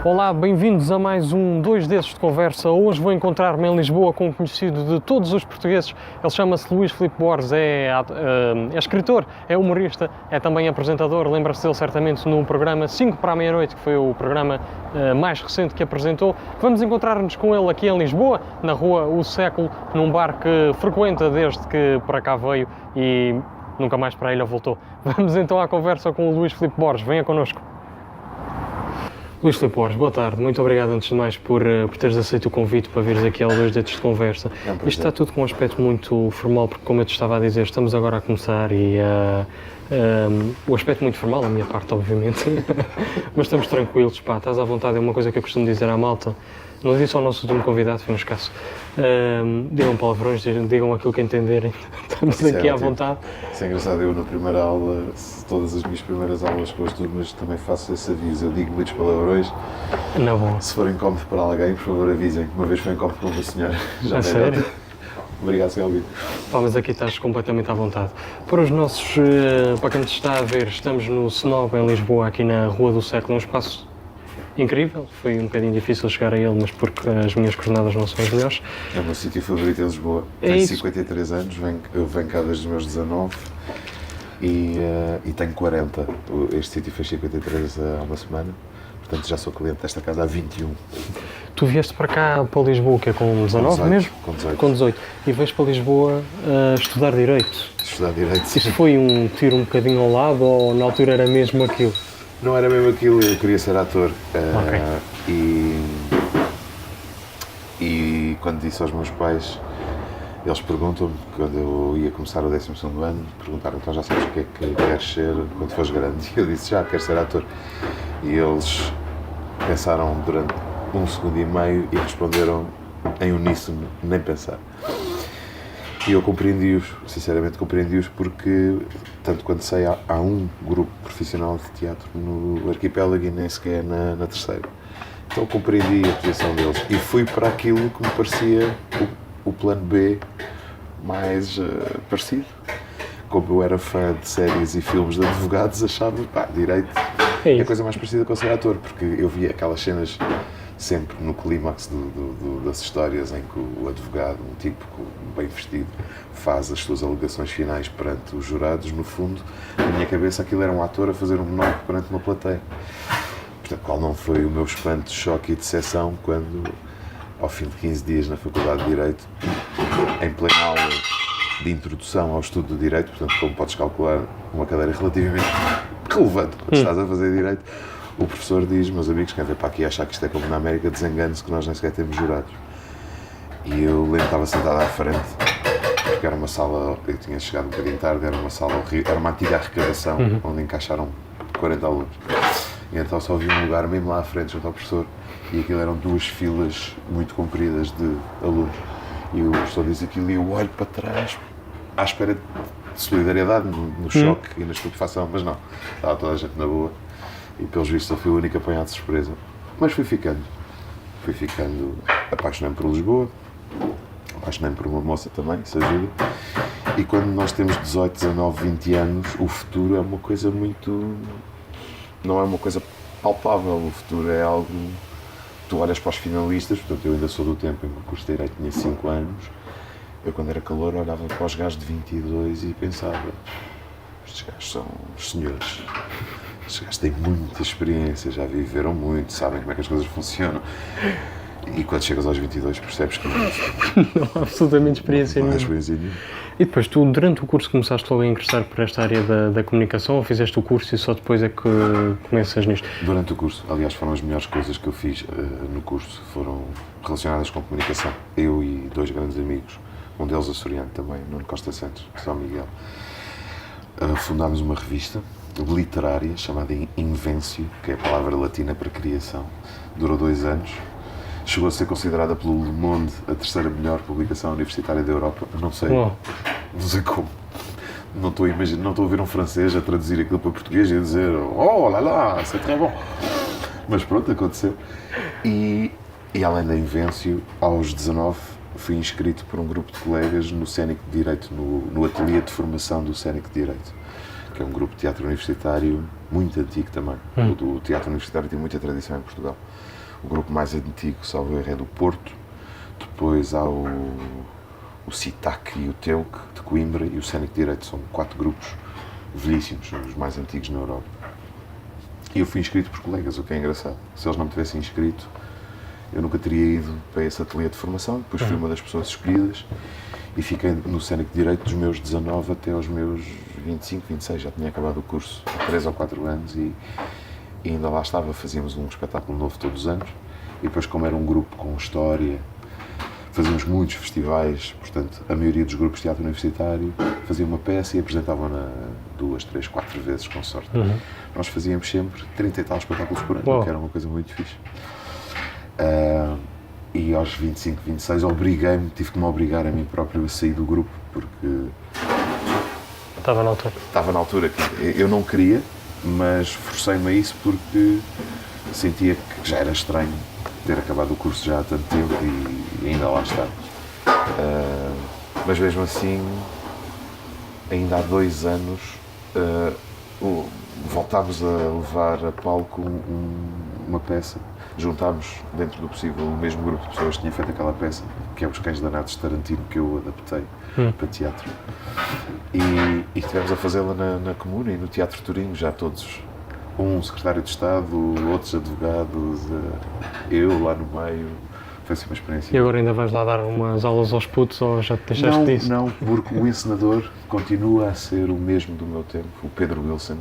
Olá, bem-vindos a mais um Dois Dedos de Conversa. Hoje vou encontrar-me em Lisboa com um conhecido de todos os portugueses. Ele chama-se Luís Filipe Borges, é escritor, é humorista, é também apresentador. Lembra-se dele certamente no programa 5 para a meia-noite, que foi o programa mais recente que apresentou. Vamos encontrar-nos com ele aqui em Lisboa, na rua O Século, num bar que frequenta desde que para cá veio e nunca mais para a ilha voltou. Vamos então à conversa com o Luís Filipe Borges. Venha connosco. Luís Filipe Borges, boa tarde. Muito obrigado, antes de mais, por teres aceito o convite para vires aqui ao Dois Dedos de Conversa. Isto está tudo com um aspecto muito formal, porque, como eu te estava a dizer, estamos agora a começar e o aspecto muito formal, da minha parte, obviamente, mas estamos tranquilos, pá, estás à vontade, é uma coisa que eu costumo dizer à malta. Não disse ao nosso último convidado, foi um escasso. Digam palavrões, digam aquilo que entenderem. Estamos aqui à vontade. Isso é engraçado, eu na primeira aula, todas as minhas primeiras aulas com as turmas também faço esse aviso. Eu digo muitos palavrões. Não, bom. Se for incómodo para alguém, por favor avisem. Uma vez foi incómodo para uma senhora. Já a sério? Obrigado, Sr. Alvito. Pá, mas aqui estás completamente à vontade. Para os nossos, para quem nos está a ver, estamos no Snob, em Lisboa, aqui na Rua do Século, um espaço incrível. Foi um bocadinho difícil chegar a ele, mas porque as minhas coordenadas não são as melhores. É o meu sítio favorito em Lisboa. Tenho 53 anos, eu venho cá desde os meus 19 e tenho 40. Este sítio fez 53 há uma semana, portanto já sou cliente desta casa há 21. Tu vieste para cá, para Lisboa, que é com 19 18, mesmo? Com 18. Com 18. E vais para Lisboa estudar Direito. Estudar Direito, sim. Isso foi um tiro um bocadinho ao lado ou na altura era mesmo aquilo? Não era mesmo aquilo, eu queria ser ator. E quando disse aos meus pais, eles perguntam-me, quando eu ia começar o 12º ano, perguntaram, então já sabes o que é que queres ser quando fores grande? E eu disse, já, quero ser ator. E eles pensaram durante 1 segundo e meio e responderam em uníssono, nem pensar. E eu compreendi-os, sinceramente compreendi-os, porque, tanto quanto sei, há um grupo profissional de teatro no arquipélago e nem sequer na terceira. Então compreendi a posição deles e fui para aquilo que me parecia o plano B mais parecido. Como eu era fã de séries e filmes de advogados, achava, Direito é a coisa mais parecida com ser ator, porque eu via aquelas cenas sempre no clímax das histórias em que o advogado, um tipo bem vestido, faz as suas alegações finais perante os jurados. No fundo, na minha cabeça, aquilo era um ator a fazer um monólogo perante uma plateia. Portanto, qual não foi o meu espanto, choque e decepção quando, ao fim de 15 dias na Faculdade de Direito, em plena aula de introdução ao estudo do Direito, portanto, como podes calcular, uma cadeira relativamente relevante quando estás a fazer Direito, o professor diz, meus amigos, quem vem para aqui achar que isto é como na América, desengane-se que nós nem sequer temos jurados. E eu lembro que estava sentado à frente, porque era uma sala, eu tinha chegado um bocadinho tarde, era uma sala horrível, era uma antiga arrecadação, onde encaixaram 40 alunos. E então só havia um lugar mesmo lá à frente, junto ao professor, e aquilo eram 2 filas muito compridas de alunos. E o professor diz aquilo e eu olho para trás, à espera de solidariedade, no choque e na estupefação, mas não, estava toda a gente na boa. E pelos vistos eu fui o único apanhado de surpresa. Mas fui ficando, apaixonei-me por Lisboa, apaixonei-me por uma moça também, isso ajuda. E quando nós temos 18, 19, 20 anos, o futuro é uma coisa muito... não é uma coisa palpável, o futuro é algo... Tu olhas para os finalistas, portanto eu ainda sou do tempo em que o curso de Direito tinha 5 anos, eu quando era calor olhava para os gajos de 22 e pensava, estes gajos são os senhores. Os gajos têm muita experiência, já viveram muito, sabem como é que as coisas funcionam. E quando chegas aos 22 percebes que não há absolutamente experiência nenhuma. E depois, tu durante o curso começaste logo a ingressar por esta área da comunicação ou fizeste o curso e só depois é que começas nisto? Durante o curso, aliás, foram as melhores coisas que eu fiz no curso, foram relacionadas com comunicação. Eu e 2 grandes amigos, um deles açoriano também, Nuno Costa Santos, São Miguel, fundámos uma revista literária chamada Invencio, que é a palavra latina para criação. Durou 2 anos. Chegou a ser considerada pelo Le Monde a 3ª melhor publicação universitária da Europa. Não sei como. Não estou a imaginar, não estou a ouvir um francês a traduzir aquilo para português e a dizer oh lá lá, c'est très bon. Mas pronto, aconteceu. E além da Invencio, aos 19 fui inscrito por um grupo de colegas no Cénico de Direito, no ateliê de formação do Cénico de Direito, que é um grupo de teatro universitário muito antigo também. O teatro universitário tem muita tradição em Portugal. O grupo mais antigo, salvo erro, é do Porto. Depois há o CITAC e o TEUC de Coimbra e o Cénico Direito. São 4 grupos velhíssimos, os mais antigos na Europa. E eu fui inscrito por colegas, o que é engraçado. Se eles não me tivessem inscrito, eu nunca teria ido para esse ateliê de formação. Depois fui uma das pessoas escolhidas e fiquei no Cénico Direito dos meus 19 até aos meus 25, 26. Já tinha acabado o curso há 3 ou 4 anos e ainda lá estava. Fazíamos um espetáculo novo todos os anos. E depois, como era um grupo com história, fazíamos muitos festivais. Portanto, a maioria dos grupos de teatro universitário fazia uma peça e apresentavam-na 2, 3, 4 vezes, com sorte. Nós fazíamos sempre 30 e tal espetáculos por ano, que era uma coisa muito fixe. E aos 25, 26 tive que me obrigar a mim próprio a sair do grupo, porque Estava na altura. Estava na altura que eu não queria, mas forcei-me a isso porque sentia que já era estranho ter acabado o curso já há tanto tempo e ainda lá está. Mas mesmo assim, ainda há 2 anos, voltámos a levar a palco uma peça. Juntámos, dentro do possível, o mesmo grupo de pessoas que tinha feito aquela peça, que é Os Cães Danados de Tarantino, que eu adaptei para teatro. E estivemos a fazê-la na Comuna e no Teatro Turino, já todos, um secretário de Estado, outros advogados, eu lá no meio. Foi assim uma experiência. E agora ainda vais lá dar umas aulas aos putos ou já te deixaste disso? Não, porque o encenador continua a ser o mesmo do meu tempo, o Pedro Wilson,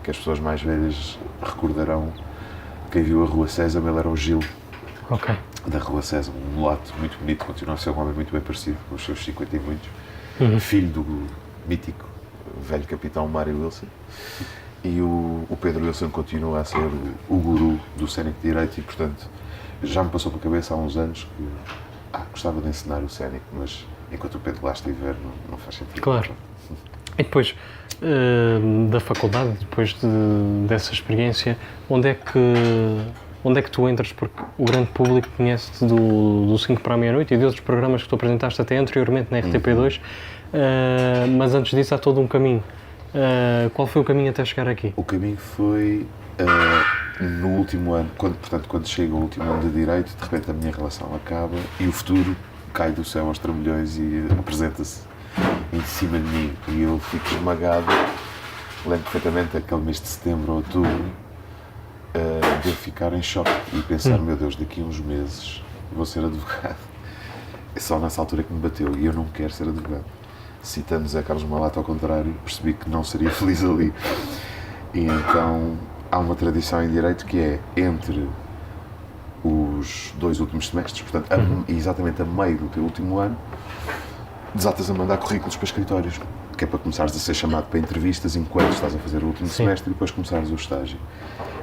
que as pessoas mais velhas recordarão. Quem viu a Rua Sésamo, ele era o Gil, da Rua Sésamo, um mulato muito bonito, continua a ser um homem muito bem parecido, com os seus 50 e muitos, filho do mítico velho capitão Mário Wilson. E o Pedro Wilson continua a ser o guru do Cénico Direito e, portanto, já me passou pela cabeça há uns anos que gostava de ensinar o Cénico, mas enquanto o Pedro lá estiver, não faz sentido. Claro. E depois da faculdade, depois dessa experiência, onde é que tu entras? Porque o grande público conhece-te do 5 para a meia-noite e de outros programas que tu apresentaste até anteriormente na RTP2, mas antes disso há todo um caminho. Qual foi o caminho até chegar aqui? O caminho foi no último ano, quando chega o último ano de Direito, de repente a minha relação acaba e o futuro cai do céu aos trambolhões e apresenta-se em cima de mim e eu fico esmagado. Lembro perfeitamente aquele mês de setembro ou outubro de eu ficar em choque e pensar, meu Deus, daqui a uns meses vou ser advogado. É só nessa altura que me bateu e eu não quero ser advogado. Citando Zé Carlos Malato ao contrário, percebi que não seria feliz ali. E então há uma tradição em Direito que é entre os 2 últimos semestres, portanto, exatamente a meio do teu último ano, desatas a mandar currículos para escritórios, que é para começares a ser chamado para entrevistas enquanto estás a fazer o último semestre e depois começares o estágio.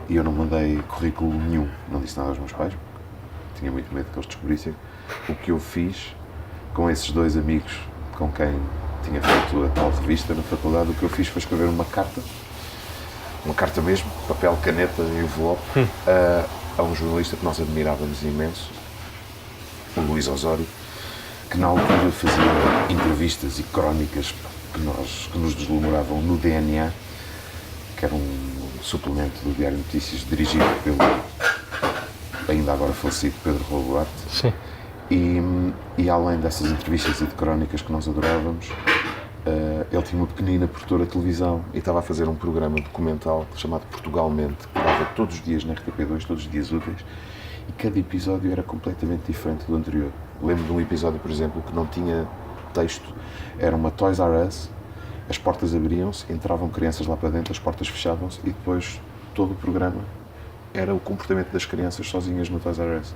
E eu não mandei currículo nenhum, não disse nada aos meus pais, porque tinha muito medo que eles descobrissem. O que eu fiz com esses 2 amigos com quem tinha feito a tal revista na faculdade, o que eu fiz foi escrever uma carta mesmo, papel, caneta e envelope, a um jornalista que nós admirávamos imenso, o Luís Osório, que na altura fazia entrevistas e crónicas que nos deslumbravam no DNA, que era um suplemento do Diário de Notícias dirigido pelo ainda agora falecido Pedro Raul Duarte. Sim. E além dessas entrevistas e de crónicas que nós adorávamos, ele tinha uma pequenina produtora de televisão e estava a fazer um programa documental chamado Portugalmente, que dava todos os dias na RTP2, todos os dias úteis, e cada episódio era completamente diferente do anterior. Lembro de um episódio, por exemplo, que não tinha texto, era uma Toys R Us, as portas abriam-se, entravam crianças lá para dentro, as portas fechavam-se e depois todo o programa era o comportamento das crianças sozinhas no Toys R Us.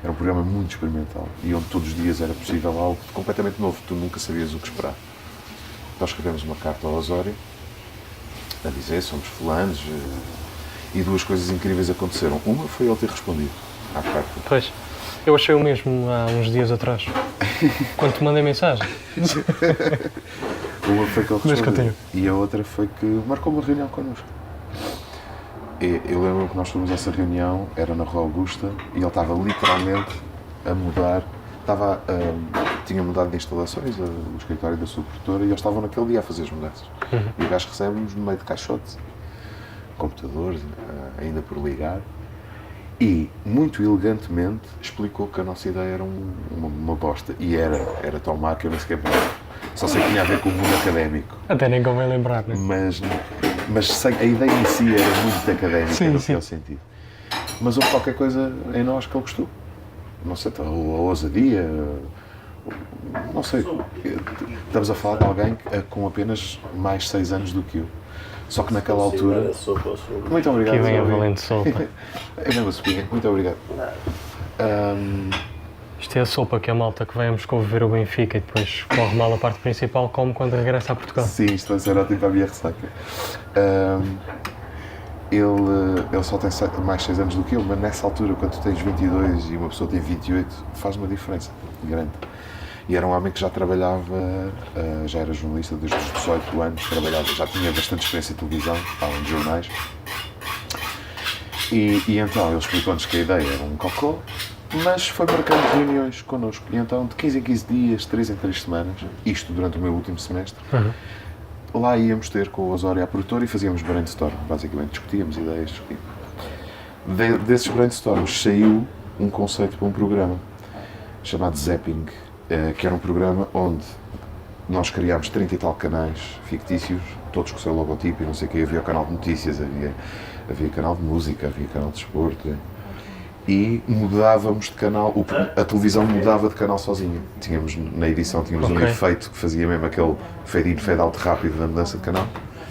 Era um programa muito experimental e onde todos os dias era possível algo completamente novo, tu nunca sabias o que esperar. Nós escrevemos uma carta ao Osório a dizer somos fulanos e 2 coisas incríveis aconteceram. Uma foi ele ter respondido à carta. Pois, eu achei o mesmo há uns dias atrás, quando te mandei mensagem. Uma foi que ele respondeu e a outra foi que marcou uma reunião connosco. Eu lembro que nós fomos a essa reunião, era na Rua Augusta, e ele estava literalmente a mudar, tinha mudado de instalações, o escritório da sua produtora, e eles estavam naquele dia a fazer as mudanças. E o gajo recebe-nos no meio de caixotes, computadores, ainda por ligar, E, muito elegantemente, explicou que a nossa ideia era uma bosta. E era tão má que eu nem sequer me lembro. Só sei que tinha a ver com o mundo académico. Até nem convém lembrar, não é? Mas sei, a ideia em si era muito académica, Sim, no sim. pior sentido. Mas houve qualquer coisa em nós que ele gostou. Não sei, a ousadia, não sei. Estamos a falar de alguém com apenas mais 6 anos do que eu. Só que naquela altura... Muito obrigado. Que vem a Zé. valente sopa. É mesmo a sopinha. Muito obrigado. Isto é a sopa que a malta que vai a Moscou ver o Benfica e depois corre mal a parte principal, come quando regressa a Portugal. Sim, isto vai ser ótimo para a minha ressaca. Ele só tem mais 6 anos do que eu, mas nessa altura, quando tu tens 22 e uma pessoa tem 28, faz uma diferença grande. E era um homem que já trabalhava, já era jornalista desde os 18 anos, já tinha bastante experiência em televisão, estava em jornais. E então ele explicou-nos que a ideia era um cocó, mas foi marcando reuniões connosco. E então, de 15 em 15 dias, 3 em 3 semanas, isto durante o meu último semestre, lá íamos ter com o Osório a produtora e fazíamos brainstorm, basicamente discutíamos ideias. Desses brainstorms saiu um conceito para um programa chamado Zapping, que era um programa onde nós criámos 30 e tal canais fictícios, todos com o seu logotipo e não sei o quê. Havia o canal de notícias, havia canal de música, havia canal de desporto. E mudávamos de canal, a televisão mudava de canal sozinha. Na edição tínhamos um efeito que fazia mesmo aquele fade-in, fade-out rápido da mudança de canal.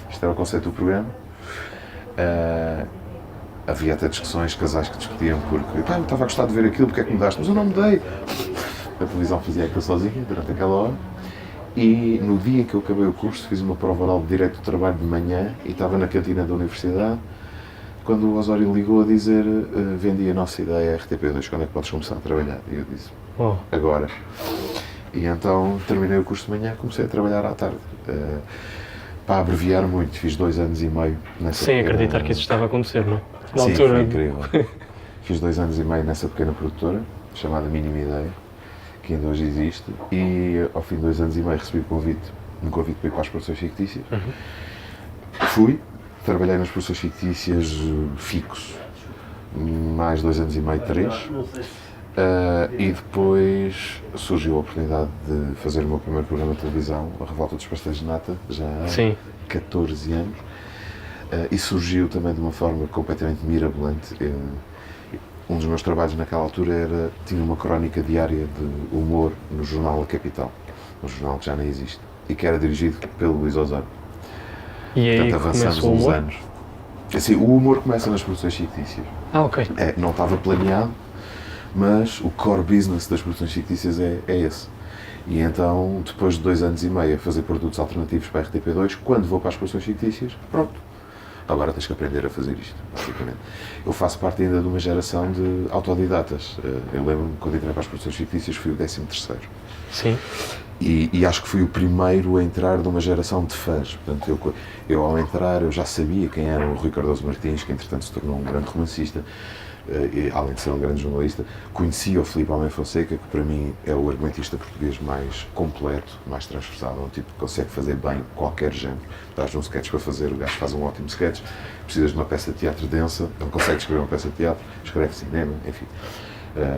Isto era o conceito do programa. Havia até discussões, casais que discutiam porque eu estava a gostar de ver aquilo, porque é que mudaste? Mas eu não mudei. A televisão fazia aquilo sozinha durante aquela hora. E no dia que eu acabei o curso, fiz uma prova oral de Direito do Trabalho de manhã e estava na cantina da universidade, quando o Osório ligou a dizer vendi a nossa ideia à RTP2, quando é que podes começar a trabalhar? E eu disse, agora. E então terminei o curso de manhã e comecei a trabalhar à tarde. Para abreviar muito, fiz 2 anos e meio nessa Sem acreditar que isso estava a acontecer, não é? Na Sim, altura. foi incrível. Fiz 2 anos e meio nessa pequena produtora, chamada Mínima Ideia, que ainda hoje existe, e ao fim de 2 anos e meio recebi um convite para ir para as produções fictícias. Fui, trabalhei nas produções fictícias fixos, mais 2 anos e meio, 3. E depois surgiu a oportunidade de fazer o meu primeiro programa de televisão, A Revolta dos Pastéis de Nata, já há 14 anos. E surgiu também de uma forma completamente mirabolante. Um dos meus trabalhos naquela altura tinha uma crónica diária de humor no jornal A Capital, um jornal que já nem existe, e que era dirigido pelo Luís Osório. E aí portanto, avançamos uns anos. Assim, o humor começa nas produções fictícias. Ok. Não estava planeado, mas o core business das produções fictícias é esse. E então, depois de 2 anos e meio a fazer produtos alternativos para a RTP2, quando vou para as produções fictícias, pronto. Agora tens que aprender a fazer isto, basicamente. Eu faço parte ainda de uma geração de autodidatas. Eu lembro-me, quando entrei para as produções fictícias, fui o 13º. Sim. E acho que fui o primeiro a entrar numa geração de fãs. Portanto, eu ao entrar, eu já sabia quem era o Rui Cardoso Martins, que entretanto se tornou um grande romancista, além de ser um grande jornalista. Conhecia o Filipe Almeida Fonseca, que para mim é o argumentista português mais completo, mais transversal, um tipo que consegue fazer bem qualquer género. Dás um sketch para fazer, o gajo faz um ótimo sketch. Precisas de uma peça de teatro densa, ele consegue escrever uma peça de teatro, escreve cinema, enfim.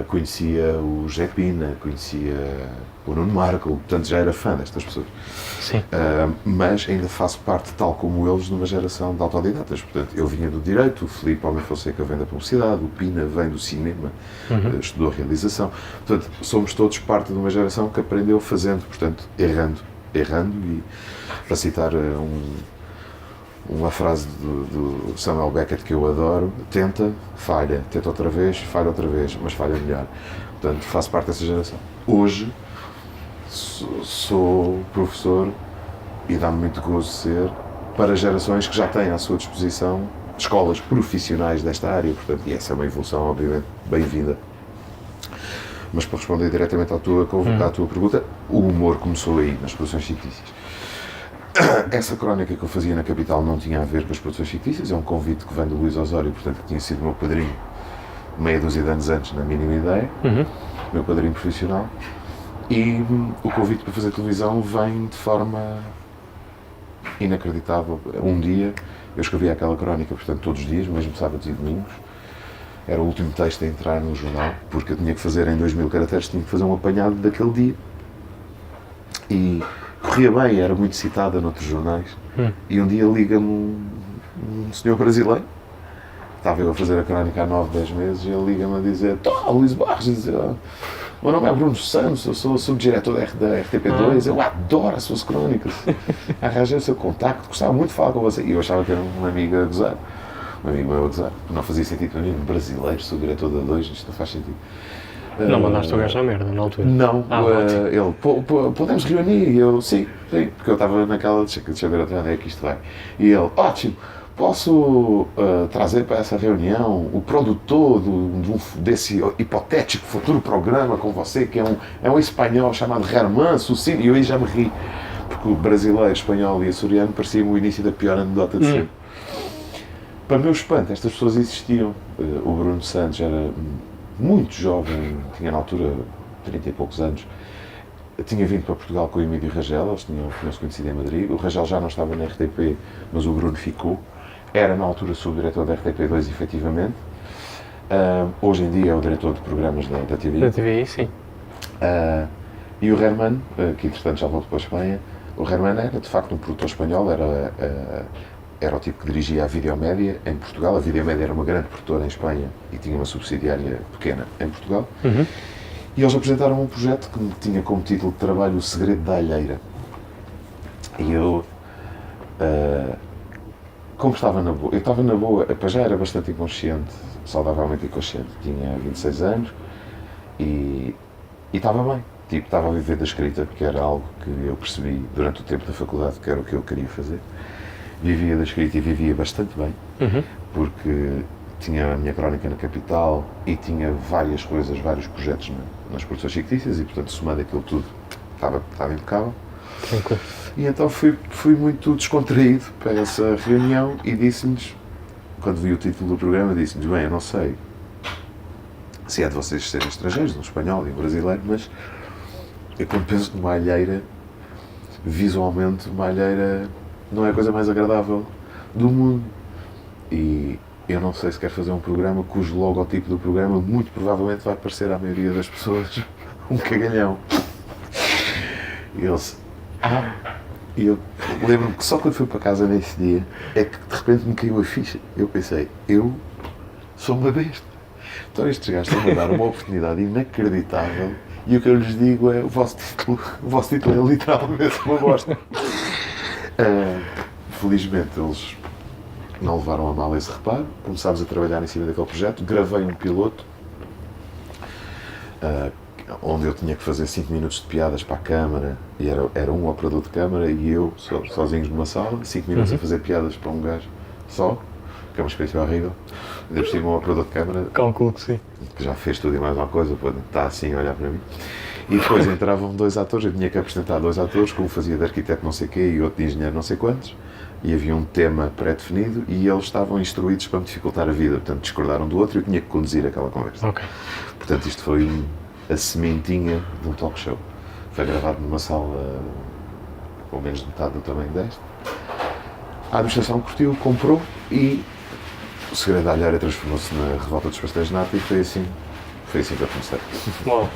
Conhecia o José Pina, conhecia o Nuno Marco, portanto já era fã destas pessoas. Sim. Mas ainda faço parte, tal como eles, de uma geração de autodidatas. Portanto, eu vinha do Direito, o Filipe Almeida Fonseca vem da Publicidade, o Pina vem do Cinema, estudou realização. Portanto, somos todos parte de uma geração que aprendeu fazendo, portanto, errando. E, para citar uma frase do Samuel Beckett que eu adoro, tenta outra vez, falha outra vez, mas falha melhor. Portanto, faço parte dessa geração. Hoje sou professor e dá-me muito gozo ser para gerações que já têm à sua disposição escolas profissionais desta área, portanto, e essa é uma evolução, obviamente, bem-vinda. Mas para responder diretamente à tua pergunta, o humor começou aí, nas produções fictícias. Essa crónica que eu fazia na Capital não tinha a ver com as produções fictícias, é um convite que vem do Luís Osório, portanto, que tinha sido meu padrinho meia dúzia de anos antes, na Mínima Ideia, meu padrinho profissional, e o convite para fazer televisão vem de forma inacreditável. Um dia, eu escrevia aquela crónica, portanto, todos os dias, mesmo sábados e domingos, era o último texto a entrar no jornal, porque eu tinha que fazer em 2000 caracteres, tinha que fazer um apanhado daquele dia. E corria bem, era muito citada noutros jornais. E um dia liga-me um senhor brasileiro, estava eu a fazer a crónica há 9, 10 meses, e ele liga-me a dizer: Luís Barros, o meu nome é Bruno Santos, eu sou subdiretor da RTP2, eu adoro as suas crónicas, arranjei o seu contacto, gostava muito de falar com você. E eu achava que era um amigo a gozar, um amigo meu a gozar, não fazia sentido para mim, brasileiro, sou diretor da 2, isto não faz sentido. Não mandaste o gajo à merda na altura? Não, ele, podemos reunir? E eu, sim, porque eu estava naquela, deixa eu ver até onde é que isto vai. E ele, ótimo, posso trazer para essa reunião o produtor desse hipotético futuro programa com você, que é um espanhol chamado Germán Sucídio. E eu aí já me ri, porque o brasileiro, espanhol e açoriano parecia-me o início da pior anedota de sempre. Para meu espanto, estas pessoas existiam. O Bruno Santos era muito jovem, tinha na altura 30 e poucos anos, tinha vindo para Portugal com o Emílio Rangel, eles tinham-se conhecido em Madrid. O Rangel já não estava na RTP, mas o Bruno ficou. Era na altura subdiretor da RTP2, efetivamente. Hoje em dia é o diretor de programas da TVI. Da TVI, sim. E o Germán, que entretanto já voltou para a Espanha, o Germán era de facto um produtor espanhol, era o tipo que dirigia a Videomédia em Portugal. A Videomédia era uma grande produtora em Espanha e tinha uma subsidiária pequena em Portugal. E eles apresentaram um projeto que tinha como título de trabalho O Segredo da Alheira. E eu, como estava na boa, para já era bastante inconsciente, saudavelmente inconsciente, tinha 26 anos e estava bem. Tipo, estava a viver da escrita, que era algo que eu percebi durante o tempo da faculdade, que era o que eu queria fazer. Vivia da escrita e vivia bastante bem, porque tinha a minha crónica na Capital e tinha várias coisas, vários projetos nas produções fictícias e, portanto, somado aquilo tudo, estava impecável. Tranquilo. E então fui muito descontraído para essa reunião e disse-lhes, quando vi o título do programa, disse-lhes: bem, eu não sei se é de vocês serem estrangeiros, um espanhol e um brasileiro, mas eu, quando penso numa alheira, visualmente uma alheira não é a coisa mais agradável do mundo. E eu não sei se quero fazer um programa cujo logotipo do programa muito provavelmente vai parecer à maioria das pessoas um cagalhão. E eles... E eu lembro-me que só quando fui para casa nesse dia é que de repente me caiu a ficha. Eu pensei, eu sou uma besta. Então estes gajos estão a dar uma oportunidade inacreditável e o que eu lhes digo é: o vosso título é literalmente uma bosta. Felizmente eles não levaram a mal esse reparo. Começámos a trabalhar em cima daquele projeto. Gravei um piloto onde eu tinha que fazer 5 minutos de piadas para a câmara e era um operador de câmara e eu sozinhos numa sala, 5 minutos a fazer piadas para um gajo só, que é uma experiência horrível. Ainda por cima um operador de câmara Calculo que sim. que já fez tudo e mais uma coisa, está assim a olhar para mim. E depois entravam 2 atores, eu tinha que apresentar 2 atores, um fazia de arquiteto não sei quê e outro de engenheiro não sei quantos, e havia um tema pré-definido e eles estavam instruídos para me dificultar a vida, portanto discordaram do outro e eu tinha que conduzir aquela conversa. Ok. Portanto isto foi a sementinha de um talk show. Foi gravado numa sala com menos de metade do tamanho desta. A administração curtiu, comprou e O Segredo da Alheira transformou-se na Revolta dos Pastéis de Nata e foi assim que eu comecei. Uau.